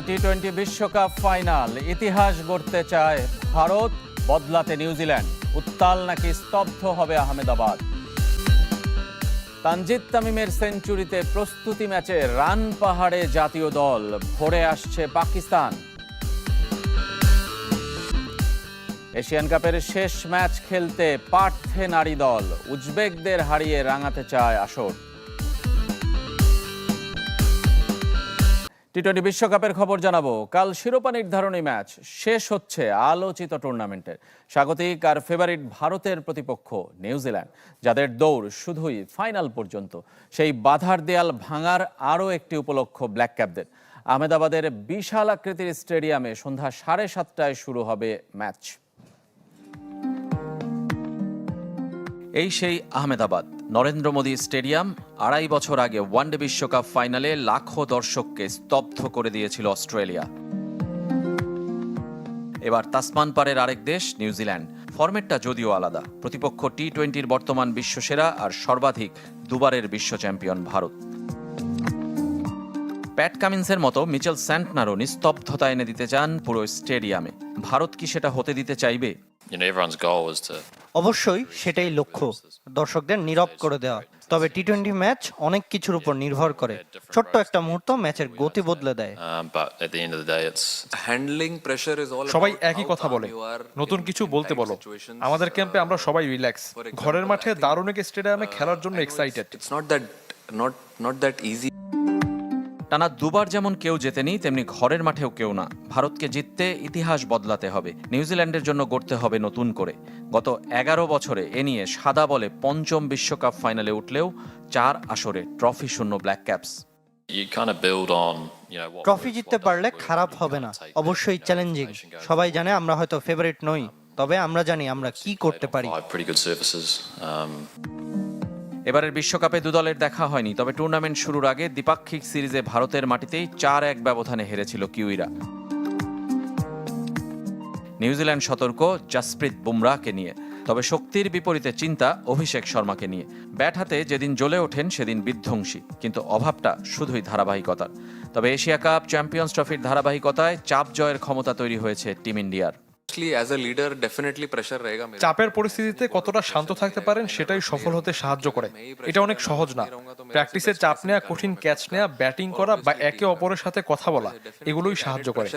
টি-20 বিশ্বকাপ ফাইনাল ইতিহাস গড়তে চায় ভারত, বদলাতে নিউজিল্যান্ড। উত্তাল নাকি স্তব্ধ হবে আহমেদাবাদ। তানজিদ তামিমের সেঞ্চুরিতে প্রস্তুতি ম্যাচে রান পাহাড়ে জাতীয় দল, ভরে আসছে পাকিস্তান। এশিয়ান কাপের শেষ ম্যাচ খেলতে পারথে নারী দল, উজবেকদের হারিয়ে রাঙাতে চায় আসর। টি-20 বিশ্বকাপের খবর জানাবো। কাল শিরোপা নির্ধারণী ম্যাচ শেষ হচ্ছে আলোচিত টুর্নামেন্টের। স্বাগতিক আর ফেভারিট ভারতের প্রতিপক্ষ নিউজিল্যান্ড, যাদের দৌড় শুধুই ফাইনাল পর্যন্ত। সেই বাধার দেয়াল ভাঙার আরও একটি উপলক্ষ ব্ল্যাক ক্যাপদের। আহমেদাবাদের বিশাল আকৃতির স্টেডিয়ামে সন্ধ্যা 7:30টায় শুরু হবে ম্যাচ। এই সেই আহমেদাবাদ, নরেন্দ্র মোদী স্টেডিয়াম। 2.5 বছর আগে ওয়ানডে বিশ্বকাপ ফাইনালে লাখো দর্শককে স্তব্ধ করে দিয়েছিল অস্ট্রেলিয়া। এবার তাসমান পারের আরেক দেশ নিউজিল্যান্ড। ফরম্যাটটা যদিও আলাদা। প্রতিপক্ষ টি-20-র বর্তমান বিশ্বসেরা আর সর্বাধিক দুবারের বিশ্ব চ্যাম্পিয়ন ভারত। প্যাট কামিন্সের মতো মিচেল স্যান্টনারও নিস্তব্ধতা এনে দিতে চান পুরো স্টেডিয়ামে। ভারত কি সেটা হতে দিতে চাইবে? অবশ্যই সেটাই লক্ষ্য, দর্শকদের নীরব করে দেওয়া। তবে টি-20 ম্যাচ অনেক কিছুর উপর নির্ভর করে। ছোট্ট একটা মুহূর্ত ম্যাচের গতি বদলে দেয়। সবাই একই কথা বলে, নতুন কিছু বলতে বলো। আমাদের ক্যাম্পে আমরা সবাই রিল্যাক্স। ঘরের মাঠে দারুণ এক স্টেডিয়ামে খেলার জন্য এক্সাইটেড। টানা দুবার যেমন কেউ জেতেনি, তেমনি ঘরের মাঠেও কেউ না। ভারতকে জিততে ইতিহাস বদলাতে হবে। নিউজিল্যান্ডের জন্য গড়তে হবে নতুন করে। গত 11 বছরে এ নিয়ে সাদা বলে পঞ্চম বিশ্বকাপ ফাইনালে উঠলেও 4 আসরে ট্রফি শূন্য ব্ল্যাক ক্যাপস। ট্রফি জিততে পারলে খারাপ হবে না, অবশ্যই চ্যালেঞ্জিং। সবাই জানে আমরা হয়তো ফেভারিট নই, তবে আমরা জানি আমরা কি করতে পারি। এবারের বিশ্বকাপে দু দলের দেখা হয়নি, তবে টুর্নামেন্ট শুরুর আগে দ্বিপাক্ষিক সিরিজে ভারতের মাটিতেই 4-1 ব্যবধানে হেরেছিল কিউইরা। নিউজিল্যান্ড সতর্ক জাসপ্রীত বুমরাহকে নিয়ে, তবে শক্তির বিপরীতে চিন্তা অভিষেক শর্মাকে নিয়ে। ব্যাট হাতে যেদিন জ্বলে ওঠেন সেদিন বিধ্বংসী, কিন্তু অভাবটা শুধুই ধারাবাহিকতার। তবে এশিয়া কাপ, চ্যাম্পিয়ন্স ট্রফির ধারাবাহিকতায় চাপ জয়ের ক্ষমতা তৈরি হয়েছে টিম ইন্ডিয়ার। চাপের পরিস্থিতিতে কতটা শান্ত থাকতে পারেন সেটাই সফল হতে সাহায্য করে। এটা অনেক সহজ না। প্র্যাকটিসে চাপ নেওয়া, কঠিন ক্যাচ নেওয়া, ব্যাটিং করা বা একে অপরের সাথে কথা বলা, এগুলোই সাহায্য করে।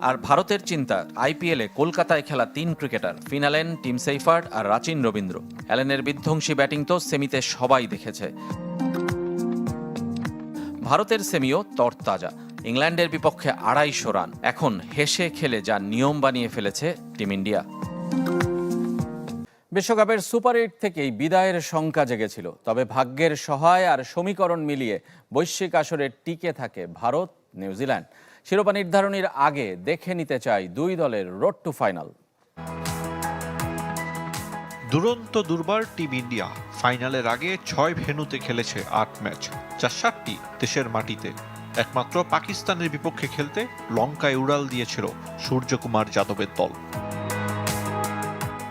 আর ভারতের চিন্তা আইপিএলে কলকাতায় খেলা 3 ক্রিকেটার ফিন অ্যালেন, টিম সেইফার্ড আর রাচিন রবীন্দ্র। অ্যালেনের বিধ্বংসী ব্যাটিং তো সেমিতে সবাই দেখেছে। ভারতের সেমিও তরতাজা। ইংল্যান্ডের বিপক্ষে 250 রান। এখন হেসে খেলে যা নিয়ম বানিয়ে ফেলেছে টিম ইন্ডিয়া। বিশ্বকাপের সুপার 8 থেকেই বিদায়ের শঙ্কা জেগেছিল, তবে ভাগ্যের সহায় আর সমীকরণ মিলিয়ে বৈশ্বিক আসরে টিকে থাকে ভারত, নিউজিল্যান্ড। শিরোপা নির্ধারণীর আগে দেখে নিতে চাই দুই দলের রোড টু ফাইনাল। দুরন্ত দুর্বার টিম ইন্ডিয়া ফাইনালের আগে 6 ভেন্যুতে খেলেছে 8 ম্যাচ, যা 7টি দেশের মাটিতে। একমাত্র পাকিস্তানের বিপক্ষে খেলতে লঙ্কায় উড়াল দিয়েছিল সূর্যকুমার যাদবের দল।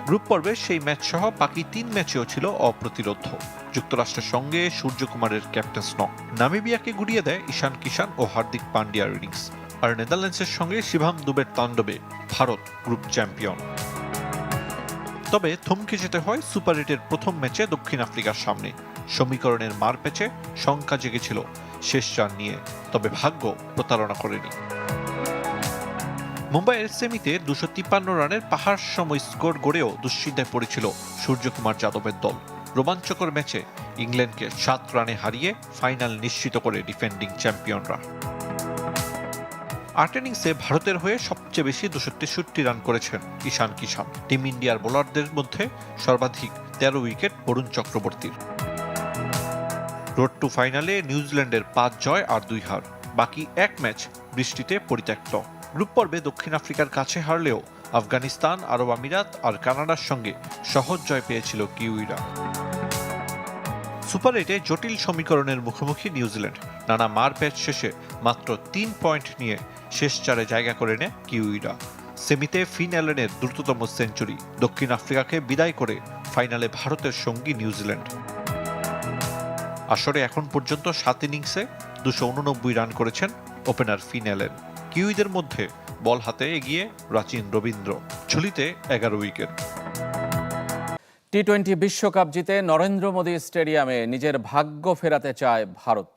গ্রুপ পর্বে সেই ম্যাচ সহ বাকি 3 ম্যাচেও ছিল অপ্রতিরোধ্য। যুক্তরাষ্ট্রের সঙ্গে সূর্যকুমারের ক্যাপ্টেন্স নক। নামিবিয়াকে গুড়িয়ে দেয় ঈশান কিষান ও হার্দিক পান্ডিয়ার ইনিংস। আর নেদারল্যান্ডসের সঙ্গে শিভাম দুবের তাণ্ডবে ভারত গ্রুপ চ্যাম্পিয়ন। তবে থমকে যেতে হয় সুপার 8-এর প্রথম ম্যাচে দক্ষিণ আফ্রিকার সামনে। সমীকরণের মার পেছে শঙ্কা জেগেছিল শেষ রান নিয়ে, তবে ভাগ্য প্রতারণা করেনি। মুম্বাইয়ের সেমিতে 253 রানের পাহাড় সম স্কোর গড়েও দুশ্চিন্তায় পড়েছিল সূর্যকুমার যাদবের দল। রোমাঞ্চকর ম্যাচে ইংল্যান্ডকে 7 রানে হারিয়ে ফাইনাল নিশ্চিত করে ডিফেন্ডিং চ্যাম্পিয়নরা। 8 ইনিংসে ভারতের হয়ে সবচেয়ে বেশি 263 রান করেছেন ঈশান কিষান। টিম ইন্ডিয়ার বোলারদের মধ্যে সর্বাধিক 13 উইকেট বরুণ চক্রবর্তীর। রোড টু ফাইনালে নিউজিল্যান্ডের 5 জয় আর 2 হার। বাকি 1 ম্যাচ বৃষ্টিতে পরিত্যক্ত। গ্রুপ পর্বে দক্ষিণ আফ্রিকার কাছে হারলেও আফগানিস্তান, আরব আমিরাত আর কানাডার সঙ্গে সহজ জয় পেয়েছিল কিউইরা। সুপার 8-এ জটিল সমীকরণের মুখোমুখি নিউজিল্যান্ড। নানা মার প্যাচ শেষে মাত্র 3 পয়েন্ট নিয়ে শেষ 4-এ জায়গা করে নেয় কিউইরা। সেমিতে ফিন অ্যালেনের দ্রুততম সেঞ্চুরি। দক্ষিণ আফ্রিকাকে বিদায় করে ফাইনালে ভারতের সঙ্গী নিউজিল্যান্ড। আসরে এখন পর্যন্ত 7 ইনিংসে 289 রান করেছেন ওপেনার ফিন অ্যালেন। কিউইদের মধ্যে বল হাতে এগিয়ে রাচিন রবীন্দ্র, ঝুলিতে 11 উইকেট। টি-20 বিশ্বকাপ জিতে নরেন্দ্র মোদী স্টেডিয়ামে নিজের ভাগ্য ফেরাতে চায় ভারত।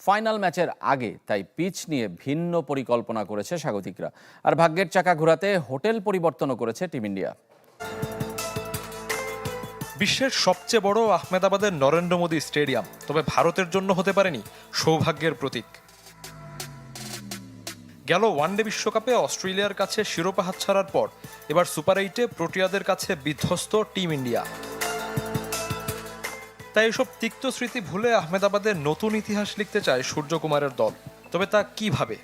ফাইনাল ম্যাচের আগে তাই পিচ নিয়ে ভিন্ন পরিকল্পনা করেছে স্বাগতিকরা, আর ভাগ্যের চাকা ঘোরাতে হোটেল পরিবর্তনও করেছে টিম ইন্ডিয়া। বিশ্বের সবচেয়ে বড় আহমেদাবাদের নরেন্দ্র মোদী স্টেডিয়াম তবে ভারতের জন্য হতে পারেনি সৌভাগ্যের প্রতীক। গেল ওয়ানডে বিশ্বকাপে অস্ট্রেলিয়ার কাছে শিরোপা হাতছাড়ার পর এবার সুপার 8-এ প্রোটিয়াদের কাছে বিধ্বস্ত টিম ইন্ডিয়া। তাই এসব তিক্ত স্মৃতি ভুলে আহমেদাবাদের নতুন ইতিহাস লিখতে চায় সূর্যকুমারের দল। তবে তা কিভাবে?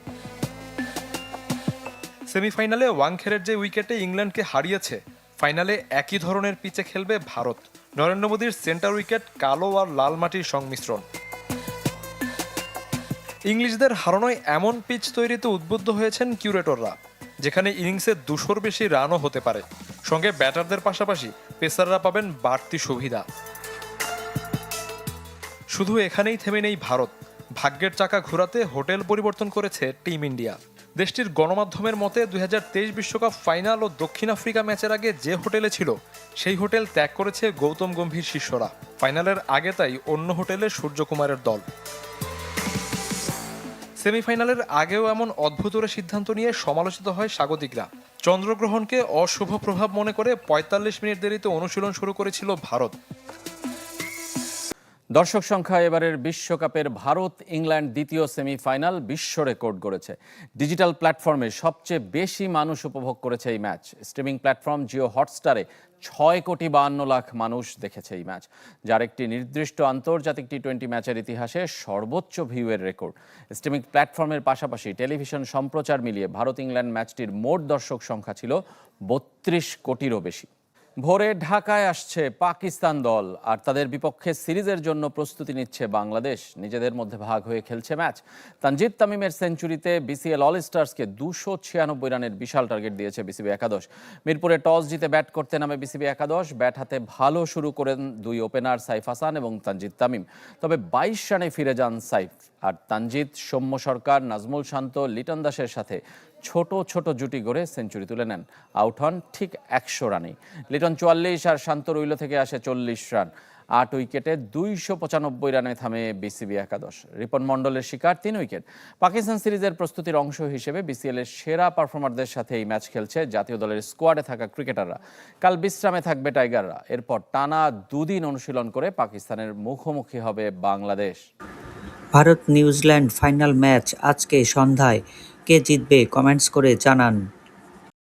সেমিফাইনালে ওয়াংখেড়ের যে উইকেটে ইংল্যান্ডকে হারিয়েছে, ফাইনালে একই ধরনের পিচে খেলবে ভারত। নরেন্দ্র মোদীর সেন্টার উইকেট কালো আর লাল মাটির সংমিশ্রণ। ইংলিশদের হারানোয় এমন পিচ তৈরিতে উদ্বুদ্ধ হয়েছেন কিউরেটররা, যেখানে ইনিংসে 200-র বেশি রানও হতে পারে। সঙ্গে ব্যাটারদের পাশাপাশি পেসাররা পাবেন বাড়তি সুবিধা। শুধু এখানেই থেমে নেই ভারত। ভাগ্যের চাকা ঘোরাতে হোটেল পরিবর্তন করেছে টিম ইন্ডিয়া। দেশটির গণমাধ্যমের মতে 2023 বিশ্বকাপ ফাইনাল ও দক্ষিণ আফ্রিকা ম্যাচের আগে যে হোটেলে ছিল সেই হোটেল ত্যাগ করেছে গৌতম গম্ভীর শিষ্যরা। ফাইনালের আগে তাই অন্য হোটেলে সূর্যকুমারের দল। সেমিফাইনালের আগেও এমন অদ্ভুতরে সিদ্ধান্ত নিয়ে সমালোচিত হয় স্বাগতিকরা। চন্দ্রগ্রহণকে অশুভ প্রভাব মনে করে 45 মিনিট দেরিতে অনুশীলন শুরু করেছিল ভারত। দর্শক সংখ্যা এবারের বিশ্বকাপের ভারত ইংল্যান্ড দ্বিতীয় সেমিফাইনাল বিশ্ব রেকর্ড করেছে। ডিজিটাল প্ল্যাটফর্মে সবচেয়ে বেশি মানুষ উপভোগ করেছে এই ম্যাচ। স্ট্রিমিং প্ল্যাটফর্ম জিও হটস্টারে 6,52,00,000 মানুষ দেখেছে এই ম্যাচ, যার একটি নির্দিষ্ট আন্তর্জাতিক টি-20 ম্যাচের ইতিহাসে সর্বোচ্চ ভিউয়ের রেকর্ড। স্ট্রিমিং প্ল্যাটফর্মের পাশাপাশি টেলিভিশন সম্প্রচার মিলিয়ে ভারত ইংল্যান্ড ম্যাচটির মোট দর্শক সংখ্যা ছিল 32 কোটিরও বেশি। ভোরে ঢাকায় আসছে পাকিস্তান দল, আর তাদের বিপক্ষে সিরিজের জন্য প্রস্তুতি নিচ্ছে বাংলাদেশ। নিজেদের মধ্যে ভাগ হয়ে খেলছে ম্যাচ। তানজিদ তামিমের সেঞ্চুরিতে বিসিএল অল স্টার্সকে 296 রানের বিশাল টার্গেট দিয়েছে বিসিবি একাদশ। মিরপুরে টস জিতে ব্যাট করতে নামে বিসিবি একাদশ। ব্যাট হাতে ভালো শুরু করেন দুই ওপেনার সাইফ হাসান এবং তানজিদ তামিম, তবে 22 রানে ফিরে যান সাইফ। আর তানজিদ, সৌম্য সরকার, নাজমুল শান্ত, লিটন দাসের সাথে ছোট ছোট জুটি গড়ে সেঞ্চুরি তুলে নেন। আউট হন ঠিক 100 রানেই। লিটন 44 আর শান্ত রুইলো থেকে আসে 40 রান। 8 উইকেটে 295 রানে থামে বিসিবি একাদশ। রিপন মণ্ডলের শিকার 3 উইকেট। পাকিস্তান সিরিজের প্রস্তুতির অংশ হিসেবে বিসিএলের সেরা পারফর্মারদের সাথে এই ম্যাচ খেলছে জাতীয় দলের স্কোয়াডে থাকা ক্রিকেটাররা। কাল বিশ্রামে থাকবে টাইগাররা। এরপর টানা 2 দিন অনুশীলন করে পাকিস্তানের মুখোমুখি হবে Bangladesh. Bharat New Zealand final match আজকে সন্ধ্যায়। কে জিতবে কমেন্টস করে জানান।